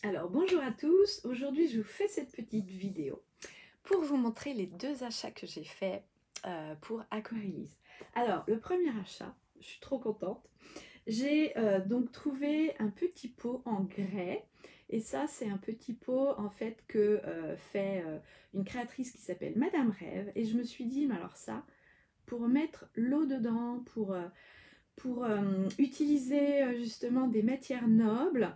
Alors bonjour à tous, aujourd'hui je vous fais cette petite vidéo pour vous montrer les deux achats que j'ai faits pour Aquarellis. Alors le premier achat, je suis trop contente, j'ai donc trouvé un petit pot en grès et ça c'est un petit pot en fait que fait une créatrice qui s'appelle Madame Rêve et je me suis dit mais alors ça pour mettre l'eau dedans, pour utiliser justement des matières nobles.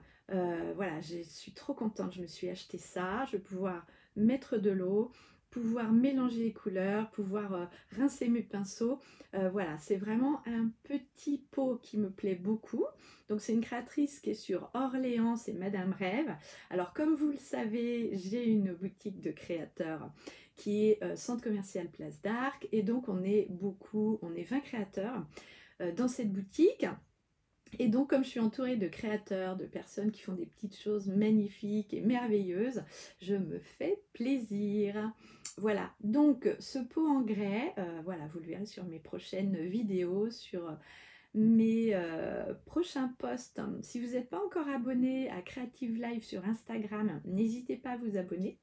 Voilà, je suis trop contente, je me suis acheté ça, je vais pouvoir mettre de l'eau, pouvoir mélanger les couleurs, pouvoir rincer mes pinceaux. Voilà, c'est vraiment un petit pot qui me plaît beaucoup. Donc c'est une créatrice qui est sur Orléans, c'est Madame Rêve. Alors comme vous le savez, j'ai une boutique de créateurs qui est centre commercial Place d'Arc et donc on est beaucoup, on est 20 créateurs dans cette boutique. Et donc, comme je suis entourée de créateurs, de personnes qui font des petites choses magnifiques et merveilleuses, je me fais plaisir. Voilà, donc ce pot en grès, voilà, vous le verrez sur mes prochaines vidéos, sur mes prochains posts. Si vous n'êtes pas encore abonné à Creative Live sur Instagram, n'hésitez pas à vous abonner.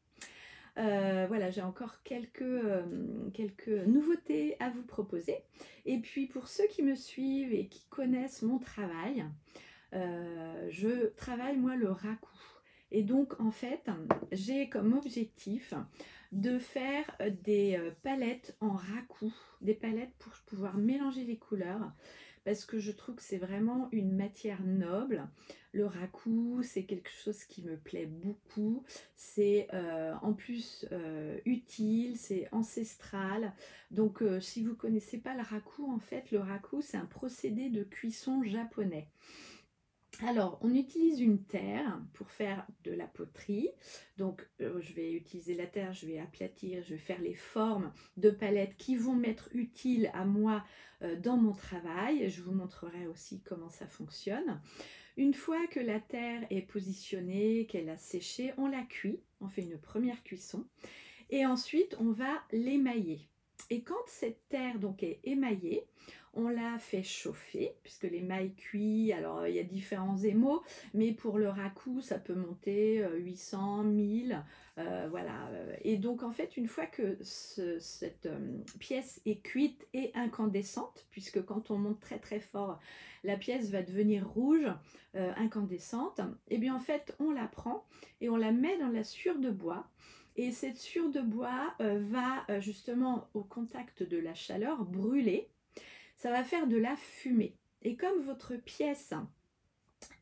Voilà, j'ai encore quelques nouveautés à vous proposer. Et puis pour ceux qui me suivent et qui connaissent mon travail, je travaille moi le raku. Et donc en fait, j'ai comme objectif de faire des palettes en raku, des palettes pour pouvoir mélanger les couleurs parce que je trouve que c'est vraiment une matière noble. Le raku, c'est quelque chose qui me plaît beaucoup. C'est en plus utile, c'est ancestral. Donc si vous ne connaissez pas le raku, en fait, le raku, c'est un procédé de cuisson japonais. Alors, on utilise une terre pour faire de la poterie. Donc, je vais utiliser la terre, je vais aplatir, je vais faire les formes de palettes qui vont m'être utiles à moi dans mon travail. Je vous montrerai aussi comment ça fonctionne. Une fois que la terre est positionnée, qu'elle a séché, on la cuit. On fait une première cuisson. Et ensuite, on va l'émailler. Et quand cette terre donc est émaillée, on la fait chauffer, puisque l'émail cuit, alors il y a différents émaux, mais pour le raku, ça peut monter 800, 1000, voilà. Et donc en fait, une fois que cette pièce est cuite et incandescente, puisque quand on monte très très fort, la pièce va devenir rouge, incandescente, et bien en fait, on la prend et on la met dans la sciure de bois. Et cette sciure de bois va justement au contact de la chaleur brûler. Ça va faire de la fumée. Et comme votre pièce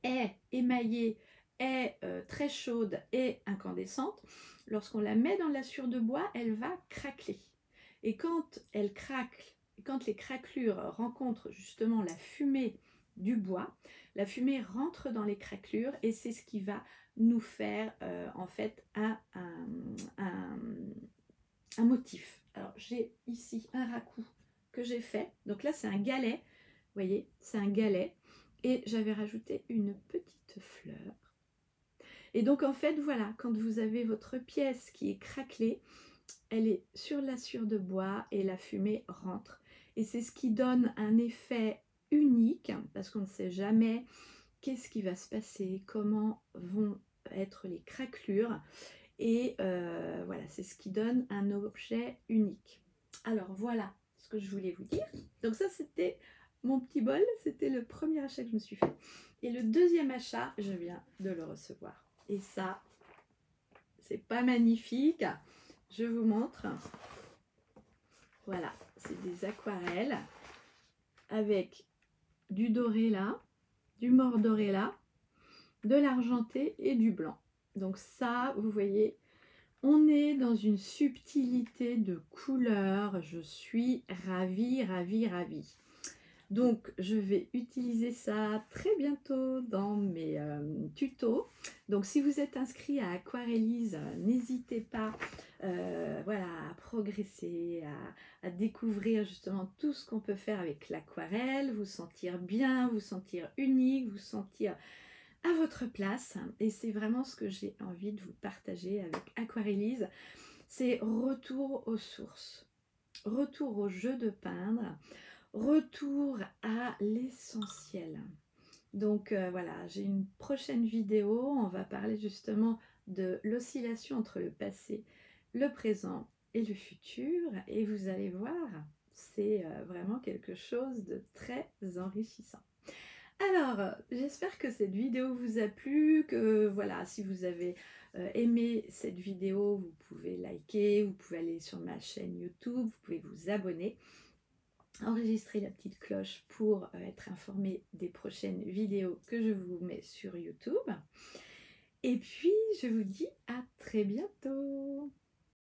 est émaillée, est très chaude et incandescente, lorsqu'on la met dans la sciure de bois, elle va craquer. Et quand elle craque, quand les craquelures rencontrent justement la fumée du bois, la fumée rentre dans les craquelures et c'est ce qui va nous faire en fait un motif. Alors j'ai ici un raku que j'ai fait. Donc là c'est un galet, vous voyez, c'est un galet. Et j'avais rajouté une petite fleur. Et donc en fait voilà, quand vous avez votre pièce qui est craquelée, elle est sur la sciure de bois et la fumée rentre. Et c'est ce qui donne un effet unique parce qu'on ne sait jamais qu'est-ce qui va se passer, comment vont être les craquelures. Et voilà, c'est ce qui donne un objet unique. Alors voilà ce que je voulais vous dire. Donc ça c'était mon petit bol, c'était le premier achat que je me suis fait. Et le deuxième achat, je viens de le recevoir. Et ça, c'est pas magnifique. Je vous montre. Voilà, c'est des aquarelles avec du doré là, du mort doré là, de l'argenté et du blanc. Donc ça, vous voyez, on est dans une subtilité de couleurs. Je suis ravie, ravie, ravie. Donc, je vais utiliser ça très bientôt dans mes tutos. Donc, si vous êtes inscrit à Aquarellis, n'hésitez pas voilà, à progresser, à découvrir justement tout ce qu'on peut faire avec l'aquarelle, vous sentir bien, vous sentir unique, vous sentir à votre place. Et c'est vraiment ce que j'ai envie de vous partager avec Aquarellis. C'est retour aux sources, retour au jeu de peindre, retour à l'essentiel. Donc voilà, j'ai une prochaine vidéo, on va parler justement de l'oscillation entre le passé, le présent et le futur, et vous allez voir, c'est vraiment quelque chose de très enrichissant. Alors, j'espère que cette vidéo vous a plu, que voilà, si vous avez aimé cette vidéo, vous pouvez liker, vous pouvez aller sur ma chaîne YouTube, vous pouvez vous abonner, enregistrer la petite cloche pour être informé des prochaines vidéos que je vous mets sur YouTube. Et puis, je vous dis à très bientôt.